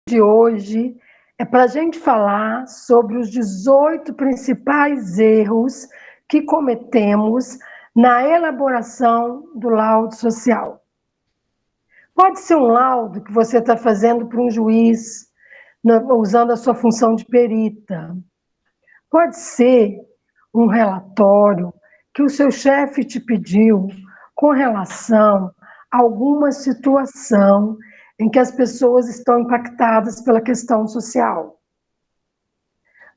De hoje é para a gente falar sobre os 18 principais erros que cometemos na elaboração do laudo social. Pode ser um laudo que você está fazendo para um juiz, usando a sua função de perita. Pode ser um relatório que o seu chefe te pediu com relação a alguma situação em que as pessoas estão impactadas pela questão social.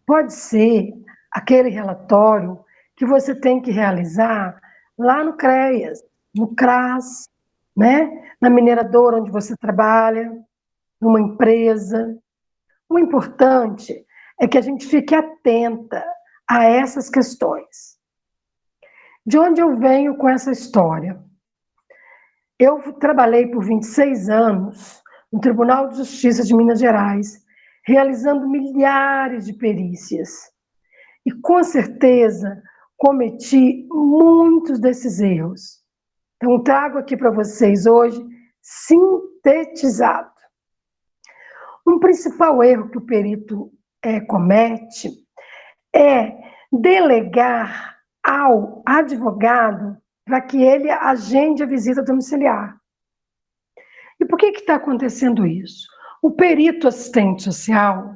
Pode ser aquele relatório que você tem que realizar lá no CREAS, no CRAS, né? Na mineradora onde você trabalha, numa empresa. O importante é que a gente fique atenta a essas questões. De onde eu venho com essa história? Eu trabalhei por 26 anos no Tribunal de Justiça de Minas Gerais, realizando milhares de perícias. E, com certeza, cometi muitos desses erros. Então, trago aqui para vocês hoje, sintetizado. Um principal erro que o perito comete é delegar ao advogado para que ele agende a visita domiciliar. E por que está acontecendo isso? O perito assistente social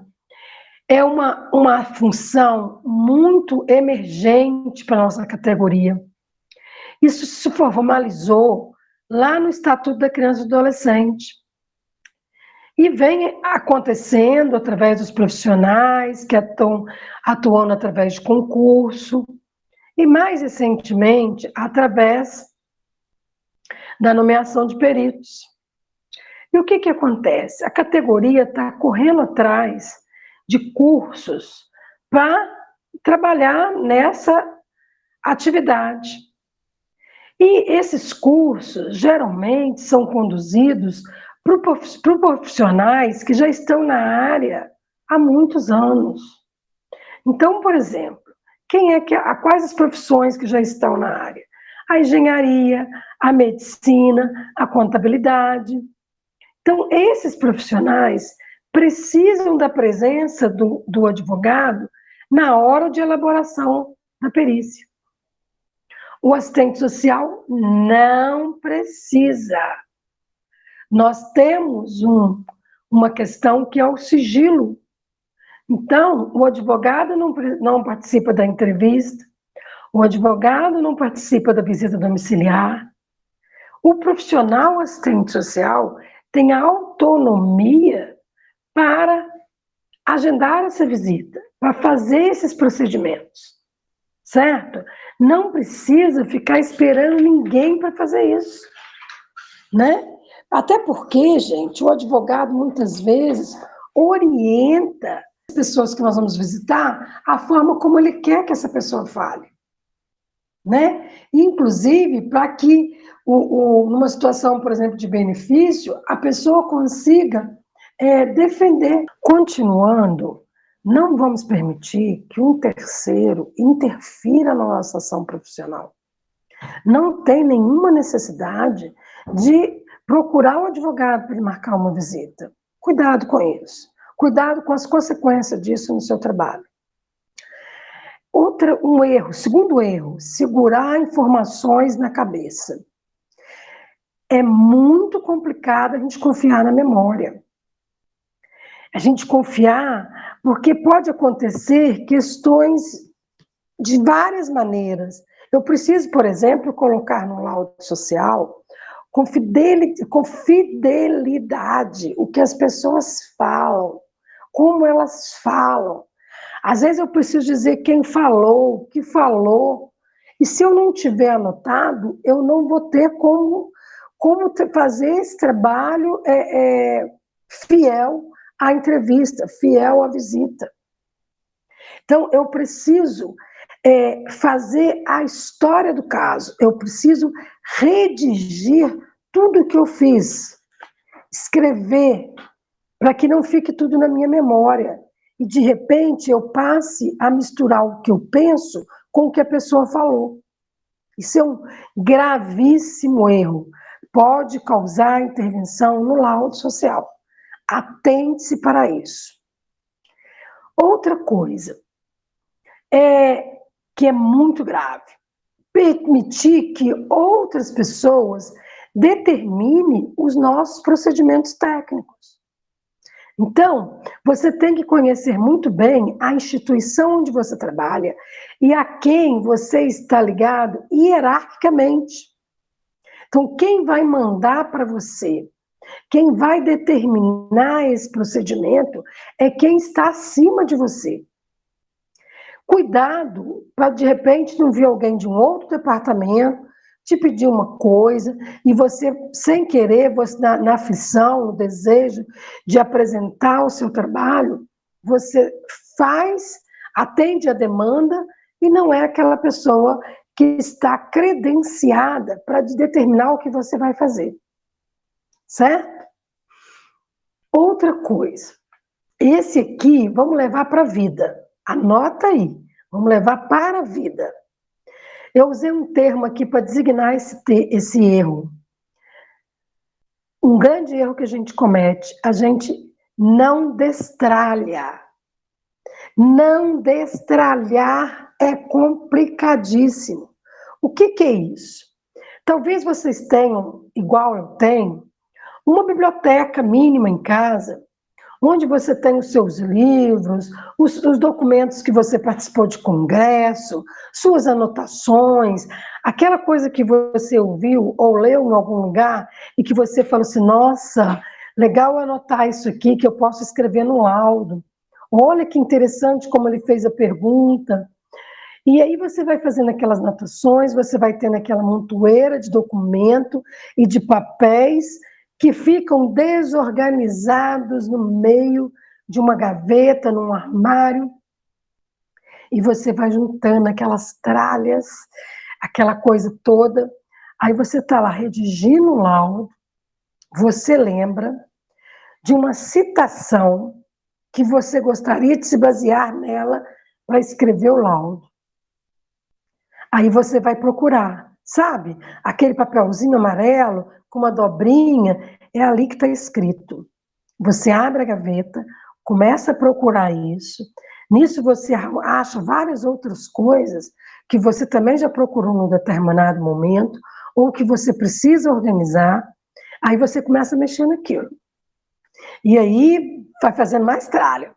é uma função muito emergente para a nossa categoria. Isso se formalizou lá no Estatuto da Criança e do Adolescente. E vem acontecendo através dos profissionais que estão atuando através de concurso, e mais recentemente, através da nomeação de peritos. E o que acontece? A categoria está correndo atrás de cursos para trabalhar nessa atividade. E esses cursos, geralmente, são conduzidos por profissionais que já estão na área há muitos anos. Então, por exemplo, quais as profissões que já estão na área? A engenharia, a medicina, a contabilidade. Então, esses profissionais precisam da presença do advogado na hora de elaboração da perícia. O assistente social não precisa. Nós temos uma questão que é o sigilo. Então, o advogado não participa da entrevista, o advogado não participa da visita domiciliar. O profissional assistente social tem autonomia para agendar essa visita, para fazer esses procedimentos, certo? Não precisa ficar esperando ninguém para fazer isso, né? Até porque, gente, o advogado muitas vezes orienta as pessoas que nós vamos visitar a forma como ele quer que essa pessoa fale, né? Inclusive, para que numa situação, por exemplo, de benefício, a pessoa consiga defender. Continuando, não vamos permitir que um terceiro interfira na nossa ação profissional. Não tem nenhuma necessidade de procurar um advogado para marcar uma visita. Cuidado com isso. Cuidado com as consequências disso no seu trabalho. Segundo erro, segurar informações na cabeça. É muito complicado a gente confiar na memória. A gente confiar, porque pode acontecer questões de várias maneiras. Eu preciso, por exemplo, colocar no laudo social com fidelidade o que as pessoas falam, como elas falam. Às vezes eu preciso dizer quem falou, o que falou, e se eu não tiver anotado, eu não vou ter como fazer esse trabalho fiel à entrevista, fiel à visita. Então, eu preciso fazer a história do caso, eu preciso redigir tudo o que eu fiz, escrever, para que não fique tudo na minha memória. E, de repente, eu passe a misturar o que eu penso com o que a pessoa falou. Isso é um gravíssimo erro. Pode causar intervenção no laudo social. Atente-se para isso. Outra coisa que é muito grave, permitir que outras pessoas determinem os nossos procedimentos técnicos. Então, você tem que conhecer muito bem a instituição onde você trabalha e a quem você está ligado hierarquicamente. Então, quem vai mandar para você, quem vai determinar esse procedimento é quem está acima de você. Cuidado para, de repente, não vir alguém de um outro departamento te pedir uma coisa e você, sem querer, você, na aflição, no desejo de apresentar o seu trabalho, você faz, atende a demanda e não é aquela pessoa que está credenciada para determinar o que você vai fazer. Certo? Outra coisa, esse aqui vamos levar para a vida. Anota aí, vamos levar para a vida. Eu usei um termo aqui para designar esse erro. Um grande erro que a gente comete, a gente não destralha. Não destralhar é complicadíssimo. O que é isso? Talvez vocês tenham, igual eu tenho, uma biblioteca mínima em casa, onde você tem os seus livros, os documentos que você participou de congresso, suas anotações, aquela coisa que você ouviu ou leu em algum lugar e que você falou assim, nossa, legal anotar isso aqui que eu posso escrever no laudo. Olha que interessante como ele fez a pergunta. E aí você vai fazendo aquelas anotações, você vai tendo aquela montoeira de documento e de papéis que ficam desorganizados no meio de uma gaveta, num armário, e você vai juntando aquelas tralhas, aquela coisa toda, aí você está lá redigindo o laudo, você lembra de uma citação que você gostaria de se basear nela para escrever o laudo. Aí você vai procurar, sabe? Aquele papelzinho amarelo com uma dobrinha, é ali que está escrito. Você abre a gaveta, começa a procurar isso. Nisso você acha várias outras coisas que você também já procurou num determinado momento, ou que você precisa organizar. Aí você começa a mexer naquilo. E aí vai fazendo mais tralha.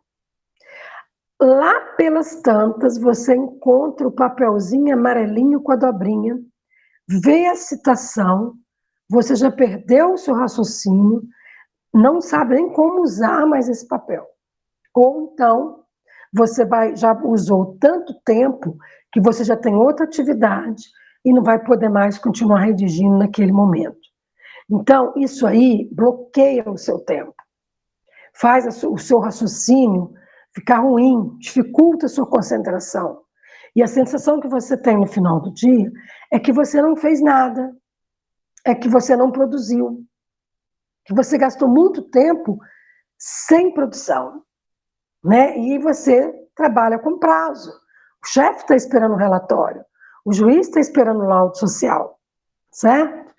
Lá pelas tantas, você encontra o papelzinho amarelinho com a dobrinha, vê a citação, você já perdeu o seu raciocínio, não sabe nem como usar mais esse papel. Ou então, você já usou tanto tempo que você já tem outra atividade e não vai poder mais continuar redigindo naquele momento. Então, isso aí bloqueia o seu tempo, faz o seu raciocínio ficar ruim, dificulta a sua concentração. E a sensação que você tem no final do dia é que você não fez nada, é que você não produziu, que você gastou muito tempo sem produção, né? E você trabalha com prazo. O chefe está esperando o relatório, o juiz está esperando o laudo social, certo?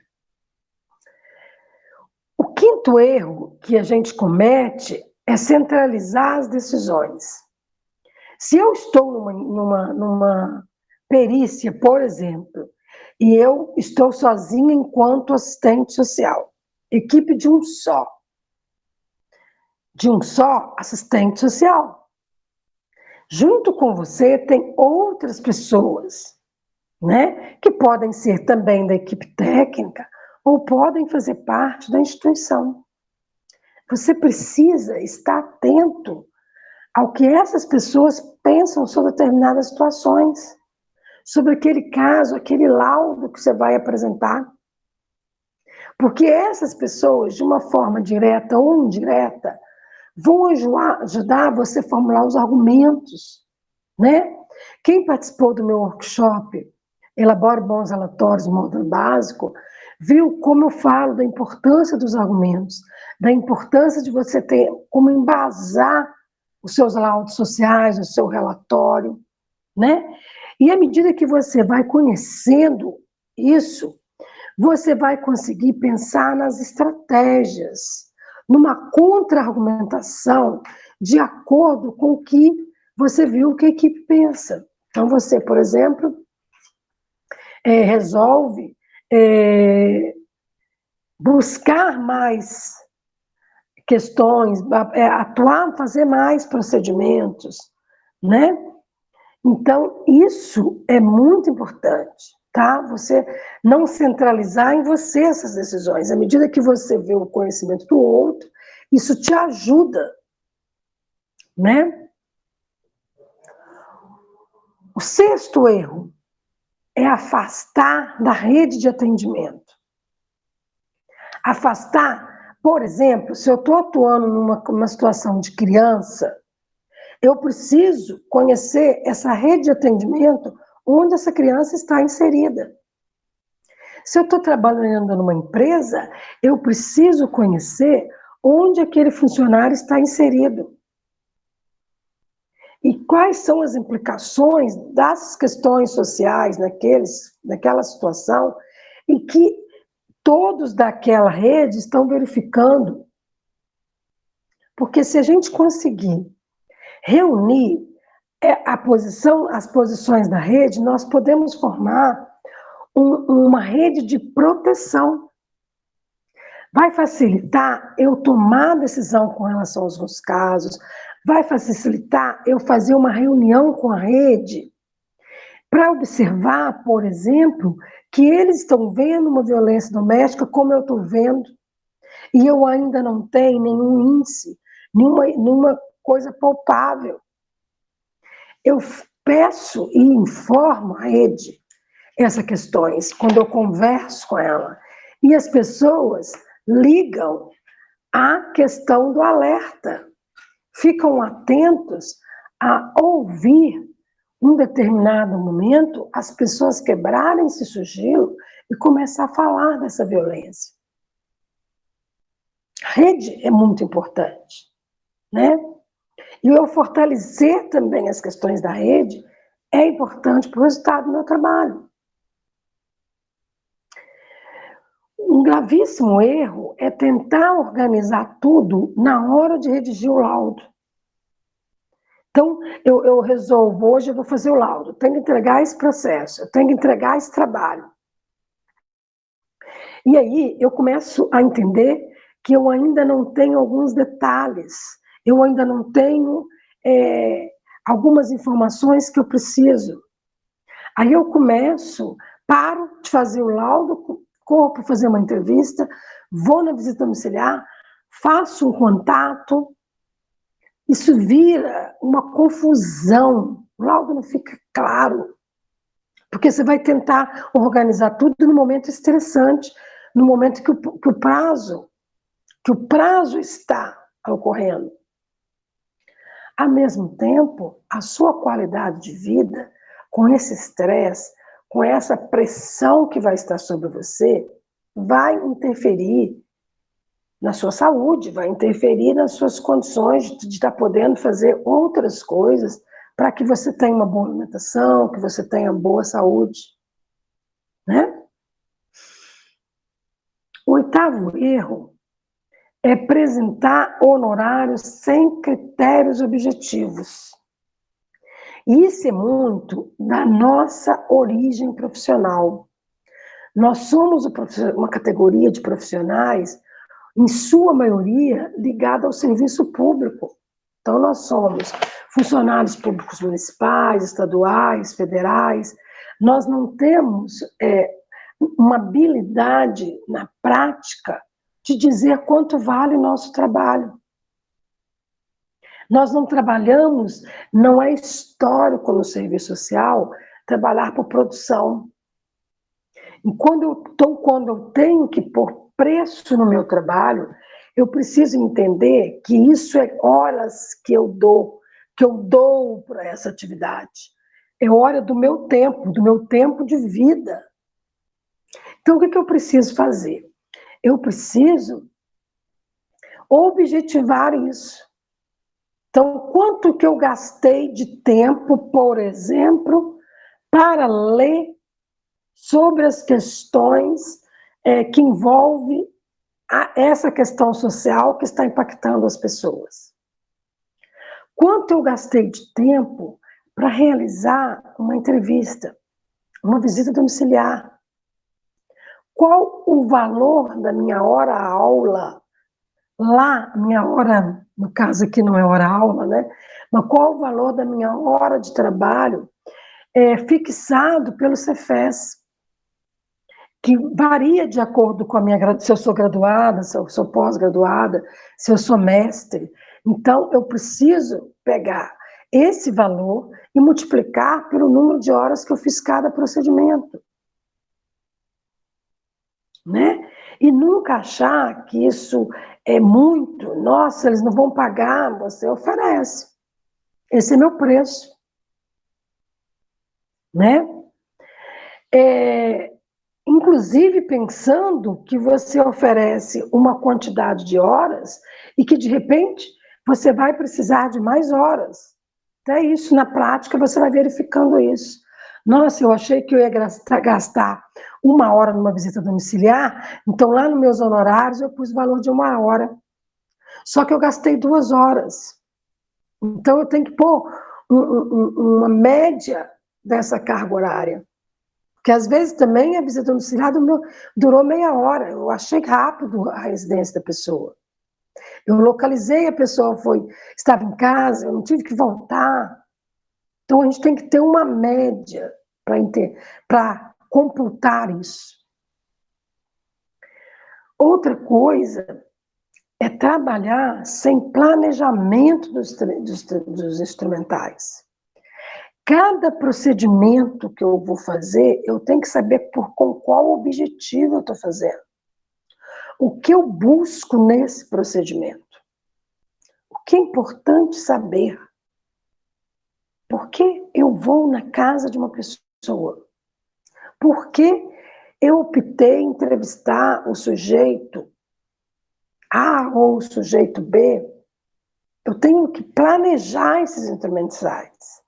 O quinto erro que a gente comete é centralizar as decisões. Se eu estou numa perícia, por exemplo, e eu estou sozinha enquanto assistente social, equipe de um só assistente social. Junto com você tem outras pessoas, né, que podem ser também da equipe técnica ou podem fazer parte da instituição. Você precisa estar atento ao que essas pessoas pensam sobre determinadas situações, sobre aquele caso, aquele laudo que você vai apresentar. Porque essas pessoas, de uma forma direta ou indireta, vão ajudar você a formular os argumentos, né? Quem participou do meu workshop, Elabore Bons Relatórios de Modo Básico, viu como eu falo da importância dos argumentos, da importância de você ter como embasar os seus laudos sociais, o seu relatório, né? E à medida que você vai conhecendo isso, você vai conseguir pensar nas estratégias, numa contra-argumentação de acordo com o que você viu que a equipe pensa. Então, você, por exemplo, resolve buscar mais questões, atuar, fazer mais procedimentos, né? Então, isso é muito importante, tá? Você não centralizar em você essas decisões. À medida que você vê o conhecimento do outro, isso te ajuda, né? O sexto erro é afastar da rede de atendimento. Afastar, por exemplo, se eu estou atuando numa situação de criança, eu preciso conhecer essa rede de atendimento onde essa criança está inserida. Se eu estou trabalhando numa empresa, eu preciso conhecer onde aquele funcionário está inserido. E quais são as implicações das questões sociais naquela situação e que todos daquela rede estão verificando. Porque se a gente conseguir reunir as posições da rede, nós podemos formar uma rede de proteção. Vai facilitar eu tomar decisão com relação aos meus casos, vai facilitar eu fazer uma reunião com a rede para observar, por exemplo, que eles estão vendo uma violência doméstica como eu estou vendo, e eu ainda não tenho nenhum índice, nenhuma coisa palpável. Eu peço e informo a rede essas questões quando eu converso com ela. E as pessoas ligam à questão do alerta, ficam atentos a ouvir um determinado momento as pessoas quebrarem esse sigilo e começar a falar dessa violência. A rede é muito importante, né? E eu fortalecer também as questões da rede é importante para o resultado do meu trabalho. Um gravíssimo erro é tentar organizar tudo na hora de redigir o laudo. Então, eu resolvo, hoje eu vou fazer o laudo, tenho que entregar esse processo, eu tenho que entregar esse trabalho. E aí eu começo a entender que eu ainda não tenho alguns detalhes, eu ainda não tenho algumas informações que eu preciso. Aí eu paro de fazer o laudo, corro para fazer uma entrevista, vou na visita domiciliar, faço um contato, isso vira uma confusão, o laudo não fica claro, porque você vai tentar organizar tudo no momento estressante, no momento que o prazo está ocorrendo. Ao mesmo tempo, a sua qualidade de vida, com esse estresse, com essa pressão que vai estar sobre você, vai interferir na sua saúde, vai interferir nas suas condições de estar podendo fazer outras coisas para que você tenha uma boa alimentação, que você tenha boa saúde, né? O oitavo erro é apresentar honorários sem critérios objetivos. Isso é muito da nossa origem profissional. Nós somos uma categoria de profissionais, em sua maioria, ligada ao serviço público. Então, nós somos funcionários públicos municipais, estaduais, federais. Nós não temos uma habilidade na prática de dizer quanto vale o nosso trabalho. Nós não trabalhamos, não é histórico no serviço social trabalhar por produção. E quando eu tenho que pôr preço no meu trabalho, eu preciso entender que isso é horas que eu dou para essa atividade. É hora do meu tempo de vida. Então, o que eu preciso fazer? Eu preciso objetivar isso. Então, quanto que eu gastei de tempo, por exemplo, para ler sobre as questões que envolvem essa questão social que está impactando as pessoas. Quanto eu gastei de tempo para realizar uma entrevista, uma visita domiciliar? Qual o valor da minha hora-aula lá, minha hora, no caso aqui não é hora-aula, né? Mas qual o valor da minha hora de trabalho fixado pelo Cefes, que varia de acordo com a minha, se eu sou graduada, se eu sou pós-graduada, se eu sou mestre. Então, eu preciso pegar esse valor e multiplicar pelo número de horas que eu fiz cada procedimento, né? E nunca achar que isso é muito, nossa, eles não vão pagar, você oferece. Esse é meu preço, né? Inclusive pensando que você oferece uma quantidade de horas e que, de repente, você vai precisar de mais horas. Até isso, na prática, você vai verificando isso. Nossa, eu achei que eu ia gastar 1 hora numa visita domiciliar, então lá nos meus honorários eu pus o valor de 1 hora. Só que eu gastei 2 horas. Então eu tenho que pôr uma média dessa carga horária. Porque às vezes também a visita domiciliar durou meia hora. Eu achei rápido a residência da pessoa. Eu localizei, a pessoa estava em casa, eu não tive que voltar. Então a gente tem que ter uma média para computar isso. Outra coisa é trabalhar sem planejamento dos instrumentais. Cada procedimento que eu vou fazer, eu tenho que saber com qual objetivo eu estou fazendo. O que eu busco nesse procedimento? O que é importante saber? Por que eu vou na casa de uma pessoa? Por que eu optei em entrevistar o sujeito A ou o sujeito B? Eu tenho que planejar esses instrumentais.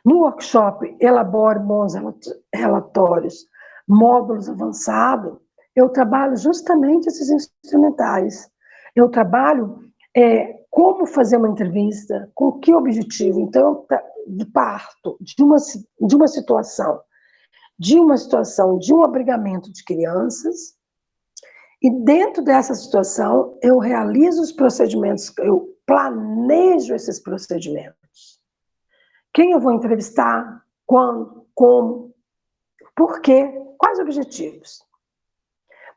No workshop Elabore Bons Relatórios, módulos avançados, eu trabalho justamente esses instrumentais. Eu trabalho como fazer uma entrevista, com que objetivo. Então, eu parto de uma situação, de um abrigamento de crianças, e dentro dessa situação, eu realizo os procedimentos, eu planejo esses procedimentos. Quem eu vou entrevistar, quando, como, por quê, quais objetivos.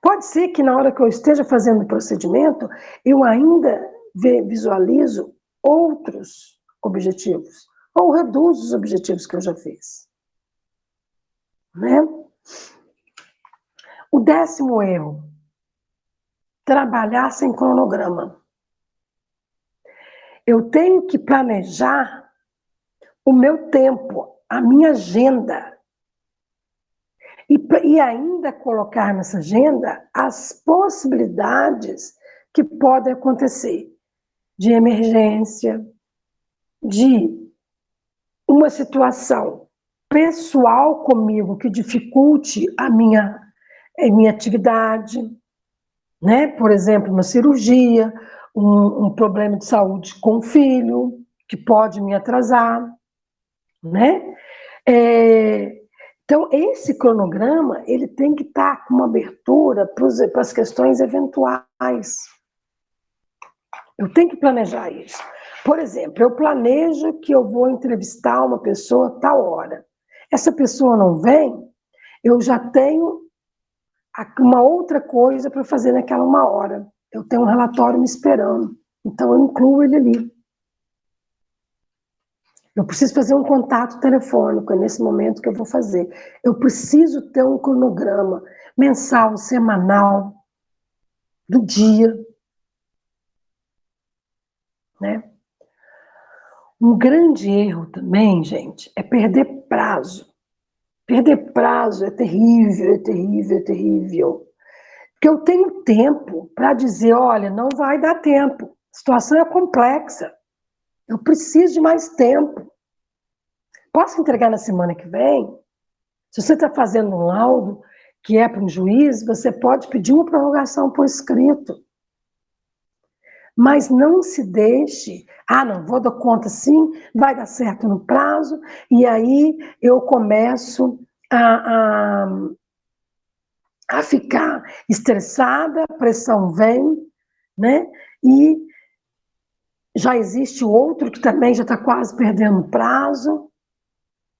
Pode ser que na hora que eu esteja fazendo o procedimento, eu ainda visualizo outros objetivos, ou reduzo os objetivos que eu já fiz. Né? O 10º erro, trabalhar sem cronograma. Eu tenho que planejar o meu tempo, a minha agenda, e ainda colocar nessa agenda as possibilidades que podem acontecer de emergência, de uma situação pessoal comigo que dificulte a minha atividade, né? Por exemplo, uma cirurgia, um problema de saúde com o filho, que pode me atrasar, né? Então, esse cronograma, ele tem que estar com uma abertura para as questões eventuais. Eu tenho que planejar isso. Por exemplo, eu planejo que eu vou entrevistar uma pessoa tal hora. Essa pessoa não vem, eu já tenho uma outra coisa para fazer naquela 1 hora. Eu tenho um relatório me esperando. Então, eu incluo ele ali. Eu preciso fazer um contato telefônico, é nesse momento que eu vou fazer. Eu preciso ter um cronograma mensal, semanal, do dia. Né? Um grande erro também, gente, é perder prazo. Perder prazo é terrível, é terrível, é terrível. Porque eu tenho tempo para dizer, olha, não vai dar tempo. A situação é complexa. Eu preciso de mais tempo. Posso entregar na semana que vem? Se você está fazendo um laudo que é para um juiz, você pode pedir uma prorrogação por escrito. Mas não se deixe, não, vou dar conta sim, vai dar certo no prazo, e aí eu começo a ficar estressada, a pressão vem, né? E já existe outro que também já está quase perdendo prazo.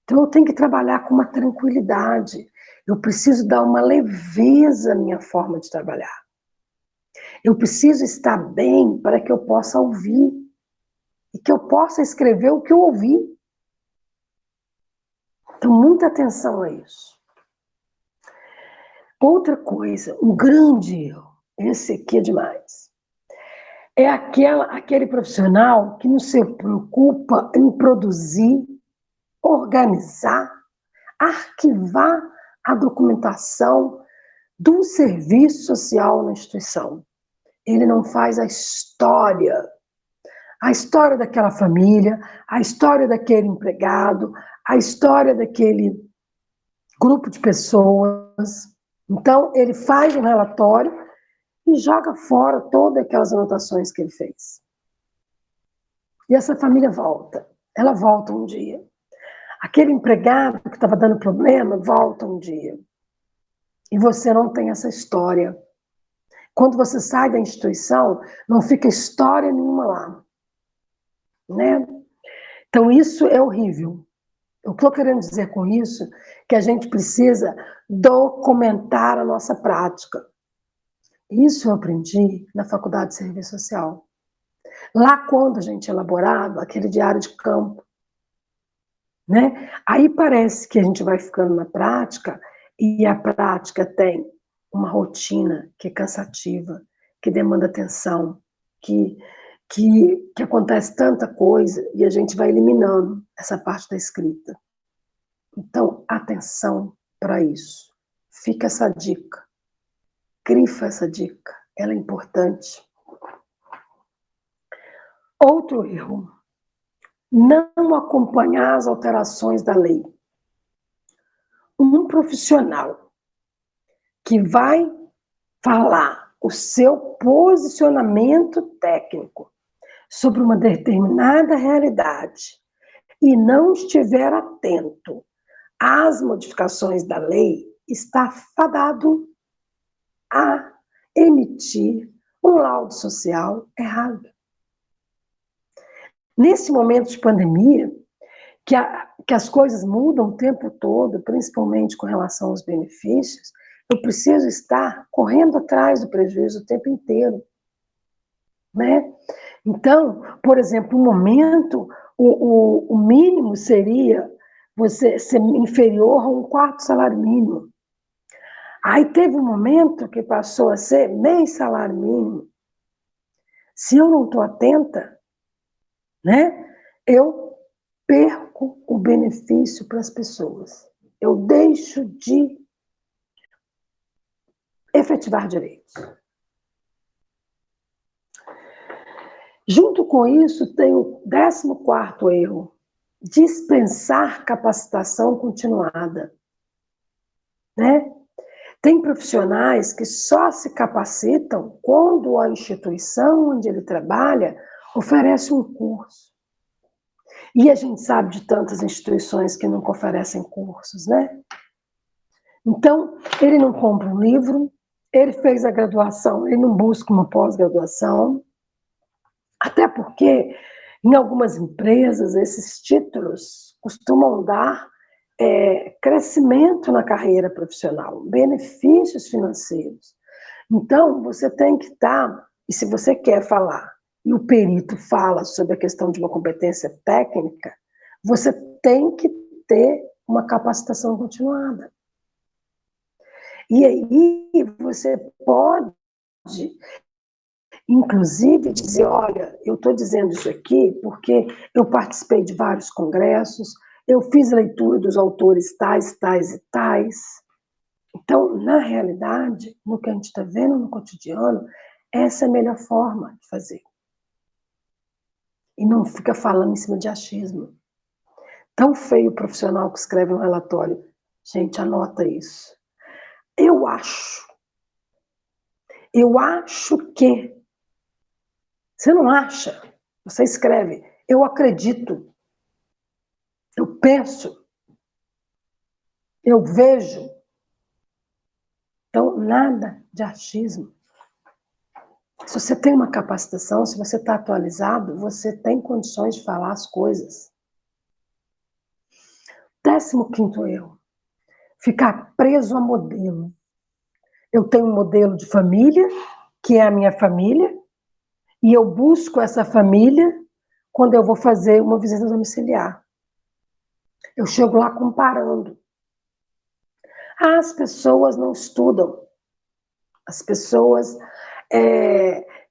Então eu tenho que trabalhar com uma tranquilidade. Eu preciso dar uma leveza à minha forma de trabalhar. Eu preciso estar bem para que eu possa ouvir e que eu possa escrever o que eu ouvi. Então, muita atenção a isso. Outra coisa, um grande erro, esse aqui é demais, é aquele profissional que não se preocupa em produzir, organizar, arquivar a documentação do serviço social na instituição. Ele não faz a história daquela família, a história daquele empregado, a história daquele grupo de pessoas. Então, ele faz um relatório e joga fora todas aquelas anotações que ele fez. E essa família volta. Ela volta um dia. Aquele empregado que estava dando problema, volta um dia. E você não tem essa história. Quando você sai da instituição, não fica história nenhuma lá. Né? Então, isso é horrível. Eu estou querendo dizer com isso que a gente precisa documentar a nossa prática. Isso eu aprendi na Faculdade de Serviço Social. Lá, quando a gente elaborava aquele diário de campo, né? Aí parece que a gente vai ficando na prática e a prática tem uma rotina que é cansativa, que demanda atenção, que acontece tanta coisa e a gente vai eliminando essa parte da escrita. Então, atenção para isso. Fica essa dica. Grifa essa dica. Ela é importante. Outro erro. Não acompanhar as alterações da lei. Um profissional que vai falar o seu posicionamento técnico sobre uma determinada realidade e não estiver atento às modificações da lei, está fadado a emitir um laudo social errado. Nesse momento de pandemia, que as coisas mudam o tempo todo, principalmente com relação aos benefícios, eu preciso estar correndo atrás do prejuízo o tempo inteiro. Né? Então, por exemplo, no momento, o mínimo seria você ser inferior a um quarto salário mínimo. Aí teve um momento que passou a ser meio salário mínimo. Se eu não estou atenta, né, eu perco o benefício para as pessoas. Eu deixo de efetivar direitos. Junto com isso, tem o 14º erro, dispensar capacitação continuada. Né? Tem profissionais que só se capacitam quando a instituição onde ele trabalha oferece um curso. E a gente sabe de tantas instituições que nunca oferecem cursos, né? Então, ele não compra um livro, ele fez a graduação, ele não busca uma pós-graduação, até porque, em algumas empresas, esses títulos costumam dar crescimento na carreira profissional, benefícios financeiros. Então, você tem que estar, e se você quer falar, e o perito fala sobre a questão de uma competência técnica, você tem que ter uma capacitação continuada. E aí você pode, inclusive, dizer, olha, eu estou dizendo isso aqui porque eu participei de vários congressos, eu fiz leitura dos autores tais, tais e tais. Então, na realidade, no que a gente está vendo no cotidiano, essa é a melhor forma de fazer. E não fica falando em cima de achismo. Tão feio o profissional que escreve um relatório. Gente, anota isso. Eu acho que. Você não acha? Você escreve, eu acredito, eu penso, eu vejo. Então, nada de achismo. Se você tem uma capacitação, se você está atualizado, você tem condições de falar as coisas. 15º erro, ficar preso a modelo. Eu tenho um modelo de família, que é a minha família, e eu busco essa família quando eu vou fazer uma visita domiciliar. Eu chego lá comparando. As pessoas não estudam. As pessoas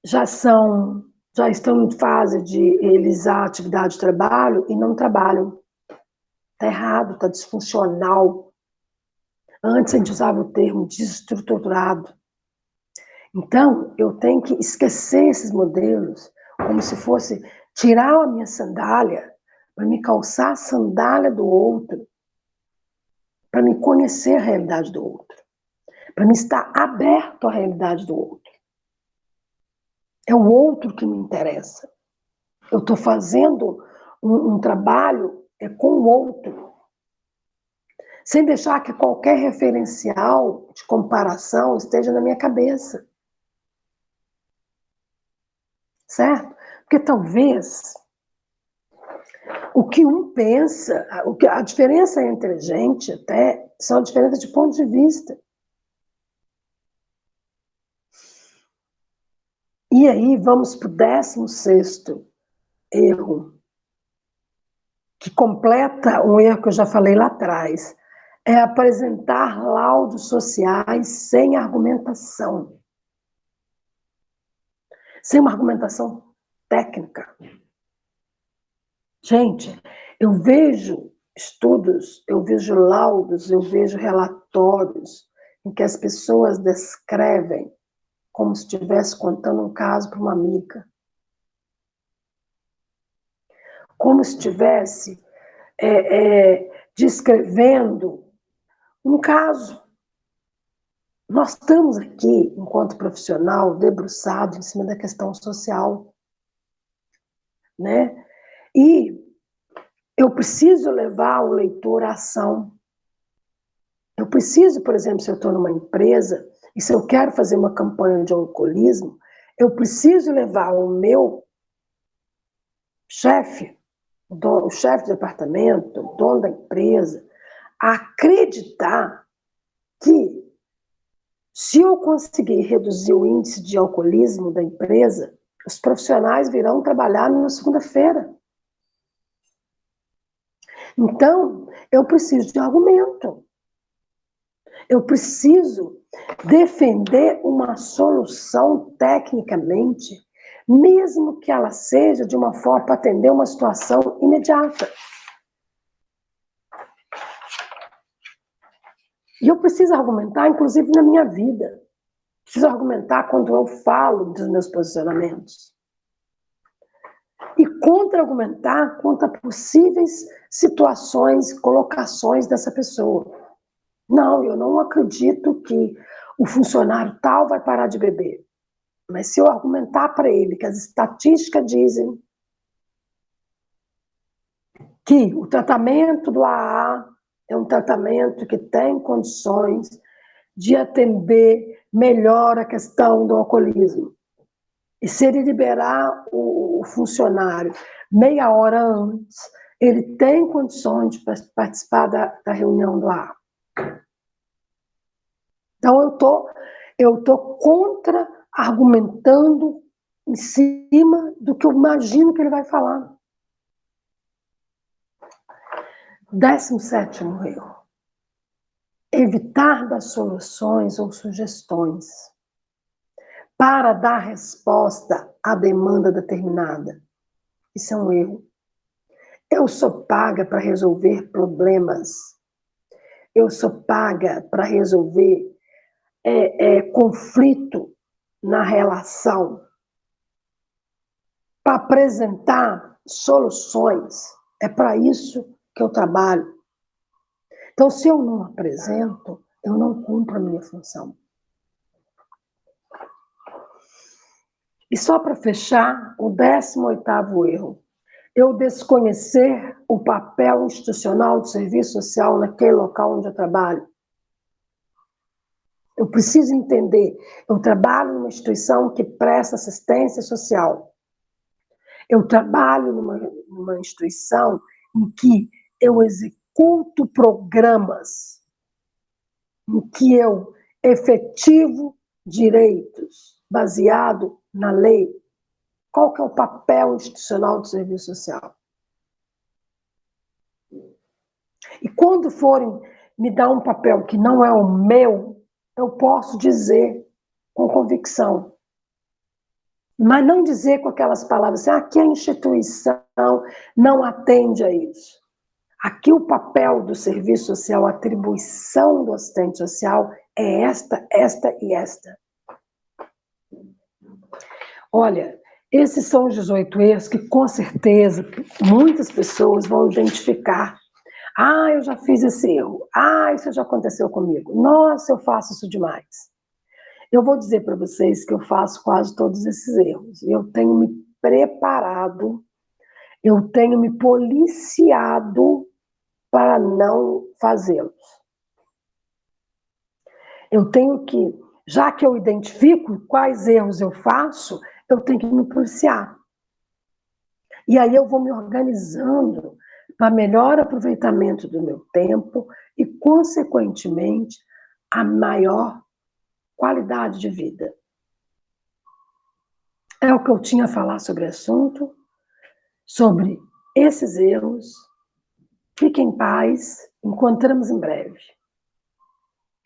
já estão em fase de realizar atividade de trabalho e não trabalham. Está errado, está disfuncional. Antes a gente usava o termo desestruturado. Então, eu tenho que esquecer esses modelos, como se fosse tirar a minha sandália para me calçar a sandália do outro, para me conhecer a realidade do outro, para me estar aberto à realidade do outro. É o outro que me interessa. Eu estou fazendo um trabalho com o outro, sem deixar que qualquer referencial de comparação esteja na minha cabeça. Certo? Porque talvez o que um pensa, a diferença entre a gente até são diferenças de ponto de vista. E aí vamos para o 16º erro, que completa um erro que eu já falei lá atrás, é apresentar laudos sociais sem argumentação. Sem uma argumentação técnica. Gente, eu vejo estudos, eu vejo laudos, eu vejo relatórios em que as pessoas descrevem como se estivesse contando um caso para uma amiga. Como se estivesse descrevendo um caso. Nós estamos aqui, enquanto profissional, debruçado em cima da questão social, né? E eu preciso levar o leitor à ação. Eu preciso, por exemplo, se eu estou numa empresa e se eu quero fazer uma campanha de alcoolismo, eu preciso levar o meu chefe, o chefe de departamento, o dono da empresa, a acreditar que se eu conseguir reduzir o índice de alcoolismo da empresa, os profissionais virão trabalhar na segunda-feira. Então, eu preciso de argumento. Eu preciso defender uma solução tecnicamente, mesmo que ela seja de uma forma para atender uma situação imediata. E eu preciso argumentar, inclusive, na minha vida. Preciso argumentar quando eu falo dos meus posicionamentos. E contra-argumentar contra possíveis situações, colocações dessa pessoa. Não, eu não acredito que o funcionário tal vai parar de beber. Mas se eu argumentar para ele que as estatísticas dizem que o tratamento do AA é um tratamento que tem condições de atender melhor a questão do alcoolismo. E se ele liberar o funcionário meia hora antes, ele tem condições de participar da reunião do AA. Então, eu tô contra-argumentando em cima do que eu imagino que ele vai falar. 17º erro. Evitar dar soluções ou sugestões para dar resposta à demanda determinada. Isso é um erro. Eu sou paga para resolver problemas. Eu sou paga para resolver conflito na relação, para apresentar soluções. É para isso que eu trabalho. Então, se eu não apresento, eu não cumpro a minha função. E só para fechar, o 18º erro, eu desconhecer o papel institucional do serviço social naquele local onde eu trabalho. Eu preciso entender, eu trabalho numa instituição que presta assistência social. Eu trabalho numa instituição em que eu executo programas, em que eu efetivo direitos baseado na lei. Qual que é o papel institucional do serviço social? E quando forem me dar um papel que não é o meu, eu posso dizer com convicção. Mas não dizer com aquelas palavras assim, que a instituição não atende a isso. Aqui o papel do serviço social, a atribuição do assistente social é esta, esta e esta. Olha, esses são os 18 erros que com certeza muitas pessoas vão identificar. Eu já fiz esse erro. Isso já aconteceu comigo. Nossa, eu faço isso demais. Eu vou dizer para vocês que eu faço quase todos esses erros. Eu tenho me preparado, eu tenho me policiado para não fazê-los. Eu tenho que, já que eu identifico quais erros eu faço, eu tenho que me policiar. E aí eu vou me organizando para melhor aproveitamento do meu tempo e, consequentemente, a maior qualidade de vida. É o que eu tinha a falar sobre o assunto, sobre esses erros. Fiquem em paz, encontramos em breve.